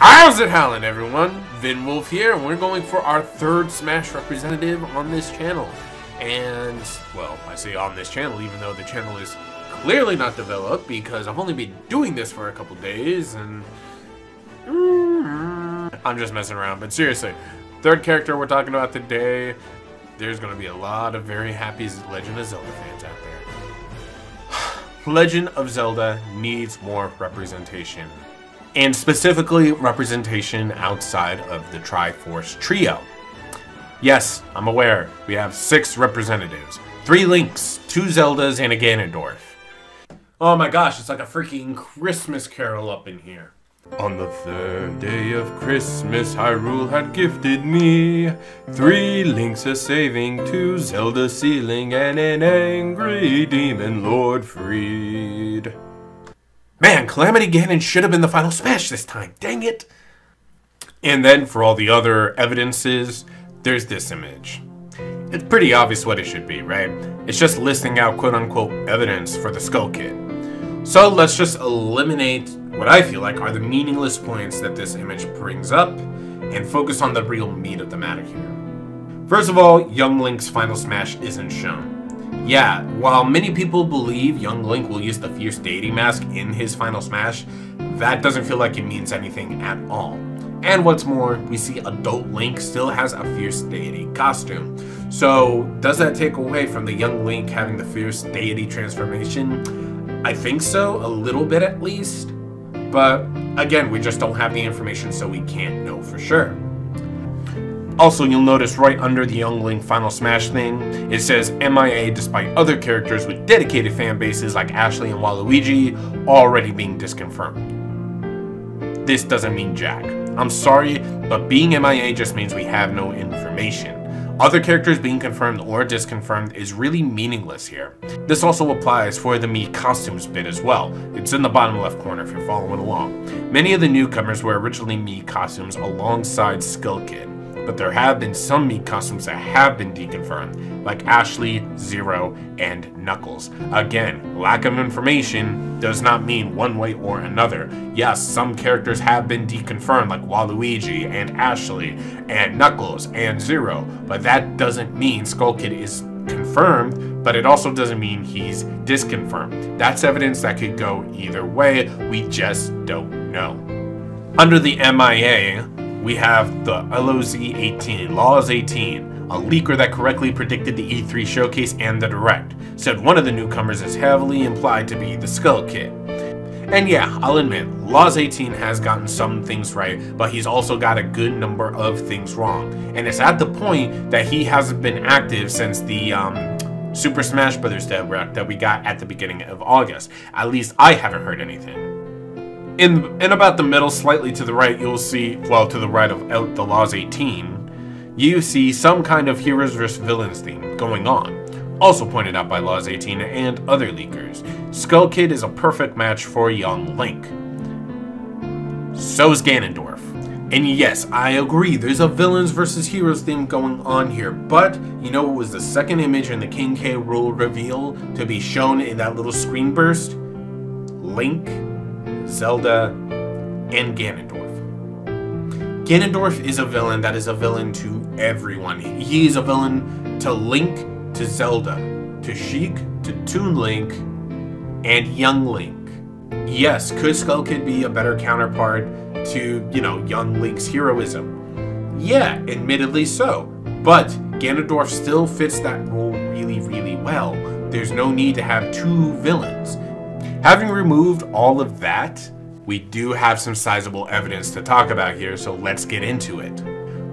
How's it howling, everyone? VinWolf here, and we're going for our third Smash representative on this channel. And, well, I say on this channel, even though the channel is clearly not developed, because I've only been doing this for a couple days, and I'm just messing around. But seriously, third character we're talking about today, there's going to be a lot of very happy Legend of Zelda fans out there. Legend of Zelda needs more representation. And specifically, representation outside of the Triforce Trio. Yes, I'm aware, we have 6 representatives. 3 Links, 2 Zeldas, and a Ganondorf. Oh my gosh, it's like a freaking Christmas carol up in here. On the third day of Christmas, Hyrule had gifted me 3 Links a-saving, 2 Zelda sealing, and an angry demon lord freed. Man, Calamity Ganon should have been the final Smash this time, dang it! And then, for all the other evidences, there's this image. It's pretty obvious what it should be, right? It's just listing out quote-unquote evidence for the Skull Kid. So let's just eliminate what I feel like are the meaningless points that this image brings up, and focus on the real meat of the matter here. First of all, Young Link's final Smash isn't shown. Yeah, while many people believe Young Link will use the Fierce Deity mask in his final Smash, that doesn't feel like it means anything at all. And what's more, we see Adult Link still has a Fierce Deity costume. So, does that take away from the Young Link having the Fierce Deity transformation? I think so, a little bit at least. But, again, we just don't have the information, so we can't know for sure. Also, you'll notice right under the Young Link Final Smash thing, it says MIA despite other characters with dedicated fan bases like Ashley and Waluigi already being disconfirmed. This doesn't mean jack. I'm sorry, but being MIA just means we have no information. Other characters being confirmed or disconfirmed is really meaningless here. This also applies for the Mii costumes bit as well. It's in the bottom left corner if you're following along. Many of the newcomers were originally Mii costumes alongside Skull Kid. But there have been some Mii costumes that have been deconfirmed, like Ashley, Zero, and Knuckles. Again, lack of information does not mean one way or another. Yes, some characters have been deconfirmed, like Waluigi, and Ashley, and Knuckles, and Zero, but that doesn't mean Skull Kid is confirmed, but it also doesn't mean he's disconfirmed. That's evidence that could go either way, we just don't know. Under the MIA, we have the LOZ-18, Laws 18, a leaker that correctly predicted the E3 showcase and the Direct, said one of the newcomers is heavily implied to be the Skull Kid. And yeah, I'll admit, Laws 18 has gotten some things right, but he's also got a good number of things wrong. And it's at the point that he hasn't been active since the Super Smash Bros. Direct that we got at the beginning of August. At least I haven't heard anything. In about the middle, slightly to the right, you'll see, well, to the right of the Laws 18, you see some kind of heroes vs villains theme going on. Also pointed out by Laws 18 and other leakers. Skull Kid is a perfect match for Young Link. So is Ganondorf. And yes, I agree, there's a villains versus heroes theme going on here, but you know what was the second image in the King K. Rool reveal to be shown in that little screen burst? Link, Zelda, and Ganondorf. Ganondorf is a villain that is a villain to everyone. He is a villain to Link, to Zelda, to Sheik, to Toon Link, and Young Link. Yes, could Skull Kid be a better counterpart to, you know, Young Link's heroism? Yeah, admittedly so. But Ganondorf still fits that role really, really well. There's no need to have 2 villains. Having removed all of that, we do have some sizable evidence to talk about here, so let's get into it.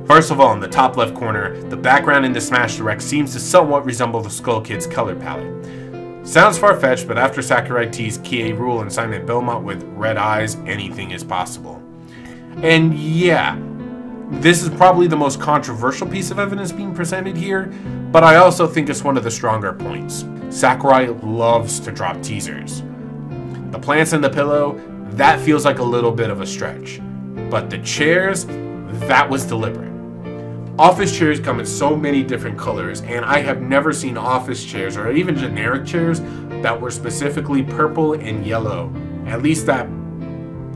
First of all, in the top left corner, the background in the Smash Direct seems to somewhat resemble the Skull Kid's color palette. Sounds far-fetched, but after Sakurai teased K. Rool and Simon Belmont with red eyes, anything is possible. And yeah, this is probably the most controversial piece of evidence being presented here, but I also think it's one of the stronger points. Sakurai loves to drop teasers. The plants and the pillow, that feels like a little bit of a stretch. But the chairs, that was deliberate. Office chairs come in so many different colors, and I have never seen office chairs, or even generic chairs, that were specifically purple and yellow. At least that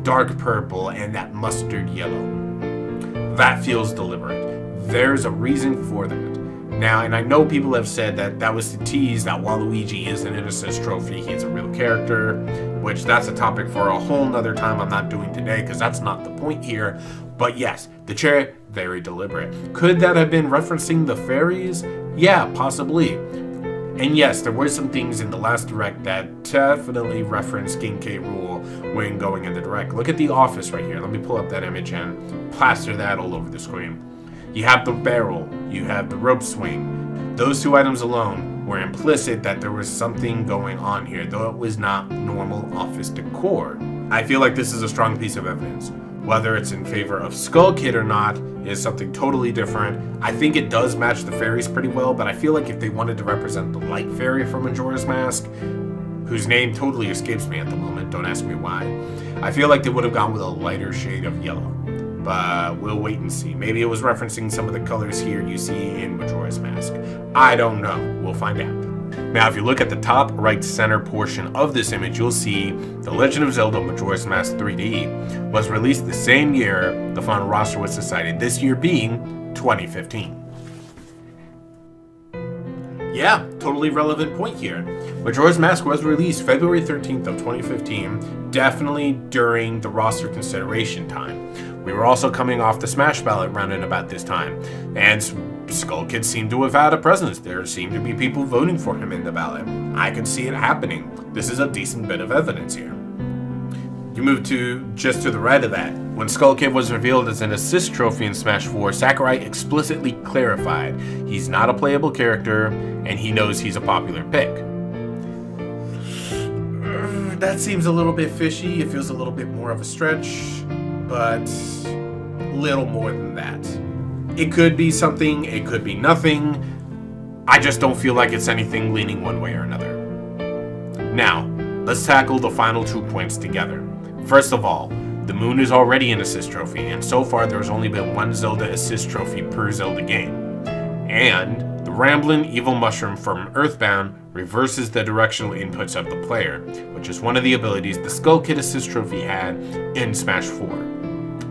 dark purple, and that mustard yellow. That feels deliberate. There's a reason for that. Now, and I know people have said that that was to tease that Waluigi isn't an assist trophy, he's a real character, which that's a topic for a whole nother time I'm not doing today because that's not the point here. But yes, the chair, very deliberate. Could that have been referencing the fairies? Yeah, possibly. And yes, there were some things in the last Direct that definitely referenced King K. Rool when going in the Direct. Look at the office right here. Let me pull up that image and plaster that all over the screen. You have the barrel, you have the rope swing. Those two items alone were implicit that there was something going on here, though it was not normal office decor. I feel like this is a strong piece of evidence. Whether it's in favor of Skull Kid or not is something totally different. I think it does match the fairies pretty well, but I feel like if they wanted to represent the light fairy from Majora's Mask, whose name totally escapes me at the moment, don't ask me why, I feel like they would have gone with a lighter shade of yellow. But we'll wait and see. Maybe it was referencing some of the colors here you see in Majora's Mask. I don't know. We'll find out. Now, if you look at the top right center portion of this image, you'll see The Legend of Zelda Majora's Mask 3D was released the same year the final roster was decided, this year being 2015. Yeah, totally relevant point here. Majora's Mask was released February 13th of 2015, definitely during the roster consideration time. We were also coming off the Smash ballot round and about this time, and Skull Kid seemed to have had a presence. There seemed to be people voting for him in the ballot. I could see it happening. This is a decent bit of evidence here. You move to just to the right of that. When Skull Kid was revealed as an assist trophy in Smash 4, Sakurai explicitly clarified he's not a playable character and he knows he's a popular pick. That seems a little bit fishy. It feels a little bit more of a stretch, but little more than that. It could be something, it could be nothing. I just don't feel like it's anything leaning one way or another. Now, let's tackle the final 2 points together. First of all, the Moon is already an assist trophy, and so far there's only been one Zelda assist trophy per Zelda game. And the Ramblin' Evil Mushroom from Earthbound reverses the directional inputs of the player, which is one of the abilities the Skull Kid assist trophy had in Smash 4.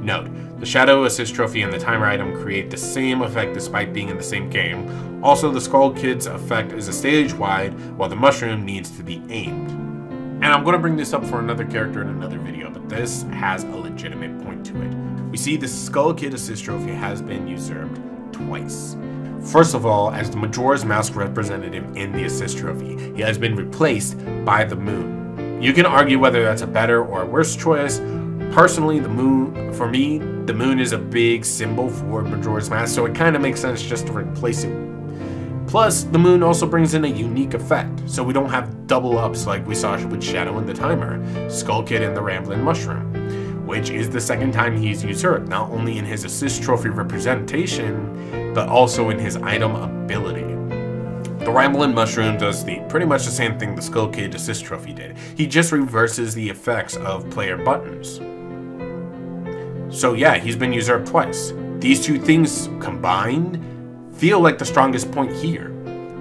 Note, the Shadow assist trophy and the timer item create the same effect despite being in the same game. Also, the Skull Kid's effect is a stage-wide, while the mushroom needs to be aimed. And I'm going to bring this up for another character in another video, but this has a legitimate point to it. We see the Skull Kid assist trophy has been usurped twice. First of all, as the Majora's Mask representative in the assist trophy, he has been replaced by the Moon. You can argue whether that's a better or a worse choice. Personally, for me, the Moon is a big symbol for Majora's Mask, so it kind of makes sense just to replace it. Plus, the Moon also brings in a unique effect, so we don't have double ups like we saw with Shadow and the Timer, Skull Kid and the Ramblin' Mushroom, which is the second time he's usurped, not only in his assist trophy representation, but also in his item ability. The Ramblin' Mushroom does pretty much the same thing the Skull Kid assist trophy did. He just reverses the effects of player buttons. So yeah, he's been usurped twice. These two things combined feel like the strongest point here.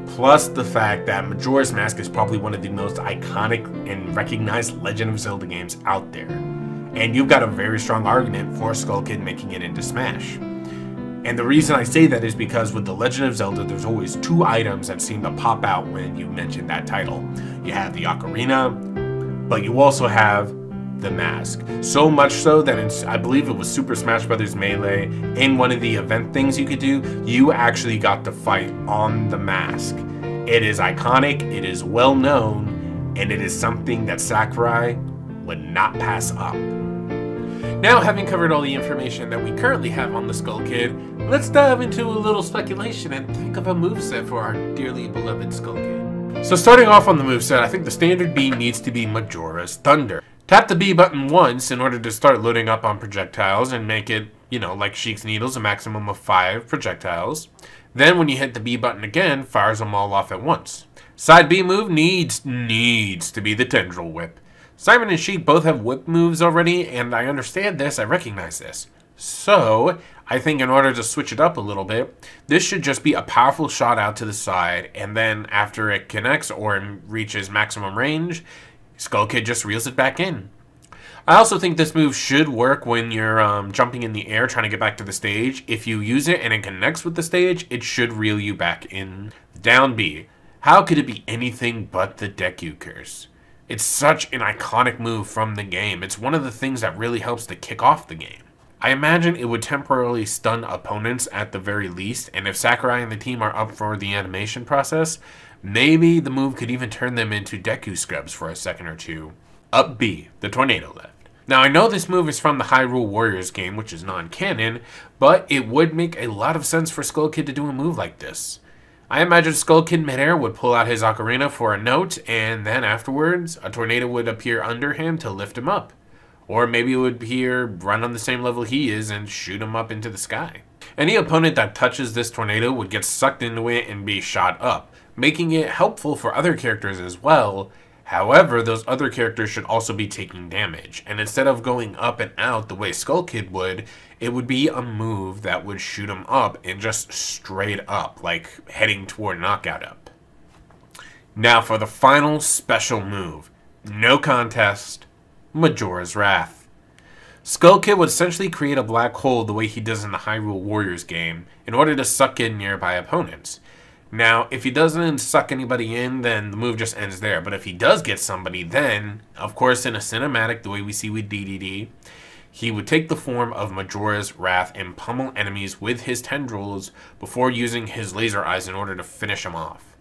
Plus the fact that Majora's Mask is probably one of the most iconic and recognized Legend of Zelda games out there. And you've got a very strong argument for Skull Kid making it into Smash. And the reason I say that is because with The Legend of Zelda, there's always two items that seem to pop out when you mention that title. You have the ocarina, but you also have the mask. So much so that I believe it was Super Smash Bros. Melee, in one of the event things you could do, you actually got to fight on the mask. It is iconic, it is well known, and it is something that Sakurai would not pass up. Now, having covered all the information that we currently have on the Skull Kid, let's dive into a little speculation and think of a moveset for our dearly beloved Skull Kid. So starting off on the moveset, I think the standard B needs to be Majora's Thunder. Tap the B button once in order to start loading up on projectiles and make it, like Sheik's Needles, a maximum of 5 projectiles. Then when you hit the B button again, fires them all off at once. Side B move needs to be the Tendril Whip. Simon and Sheik both have whip moves already, and I understand this, I recognize this. So, I think in order to switch it up a little bit, this should just be a powerful shot out to the side, and then after it connects or reaches maximum range, Skull Kid just reels it back in. I also think this move should work when you're jumping in the air trying to get back to the stage. If you use it and it connects with the stage, it should reel you back in. Down B. How could it be anything but the Deku Curse? It's such an iconic move from the game. It's one of the things that really helps to kick off the game. I imagine it would temporarily stun opponents at the very least, and if Sakurai and the team are up for the animation process, maybe the move could even turn them into Deku Scrubs for a second or two. Up B, the Tornado Lift. Now I know this move is from the Hyrule Warriors game, which is non-canon, but it would make a lot of sense for Skull Kid to do a move like this. I imagine Skull Kid midair would pull out his ocarina for a note, and then afterwards, a tornado would appear under him to lift him up. Or maybe it would appear run on the same level he is and shoot him up into the sky. Any opponent that touches this tornado would get sucked into it and be shot up, making it helpful for other characters as well. However, those other characters should also be taking damage, and instead of going up and out the way Skull Kid would, it would be a move that would shoot him up and just straight up, like heading toward knockout up. Now for the final special move. No contest. Majora's Wrath. Skull Kid would essentially create a black hole the way he does in the Hyrule Warriors game in order to suck in nearby opponents. Now, if he doesn't suck anybody in, then the move just ends there. But if he does get somebody, then, of course, in a cinematic, the way we see with DDD, he would take the form of Majora's Wrath and pummel enemies with his tendrils before using his laser eyes in order to finish them off.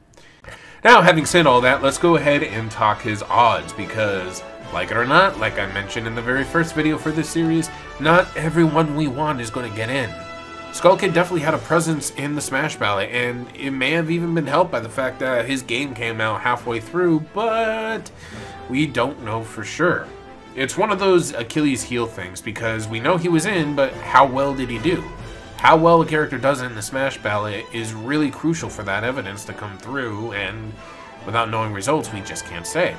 Now, having said all that, let's go ahead and talk his odds, because, like it or not, like I mentioned in the very first video for this series, not everyone we want is going to get in. Skull Kid definitely had a presence in the Smash Ballot, and it may have even been helped by the fact that his game came out halfway through, but we don't know for sure. It's one of those Achilles heel things, because we know he was in, but how well did he do? How well a character does in the Smash Ballot is really crucial for that evidence to come through, and without knowing results, we just can't say.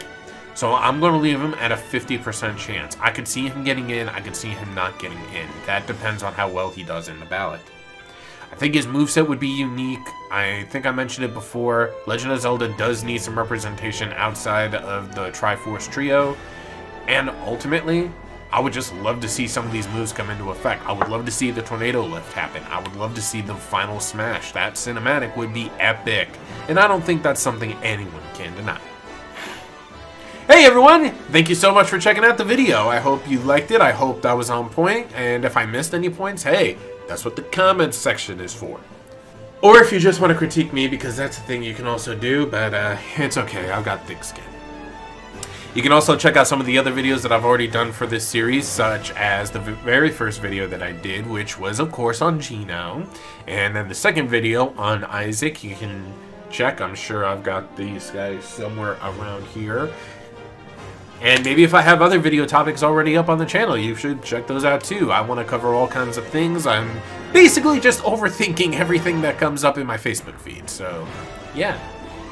So I'm going to leave him at a 50% chance. I could see him getting in, I could see him not getting in. That depends on how well he does in the ballot. I think his moveset would be unique. I think I mentioned it before. Legend of Zelda does need some representation outside of the Triforce Trio. And ultimately, I would just love to see some of these moves come into effect. I would love to see the Tornado Lift happen. I would love to see the final smash. That cinematic would be epic. And I don't think that's something anyone can deny. Hey everyone! Thank you so much for checking out the video. I hope you liked it. I hope that was on point. And if I missed any points, hey, that's what the comments section is for. Or if you just want to critique me, because that's a thing you can also do, but it's okay. I've got thick skin. You can also check out some of the other videos that I've already done for this series, such as the very first video that I did, which was, of course, on Gino. And then the second video on Isaac, you can check. I'm sure I've got these guys somewhere around here. And maybe if I have other video topics already up on the channel, you should check those out too. I want to cover all kinds of things. I'm basically just overthinking everything that comes up in my Facebook feed. So, yeah.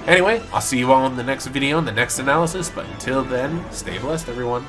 Anyway, I'll see you all in the next video, in the next analysis. But until then, stay blessed, everyone.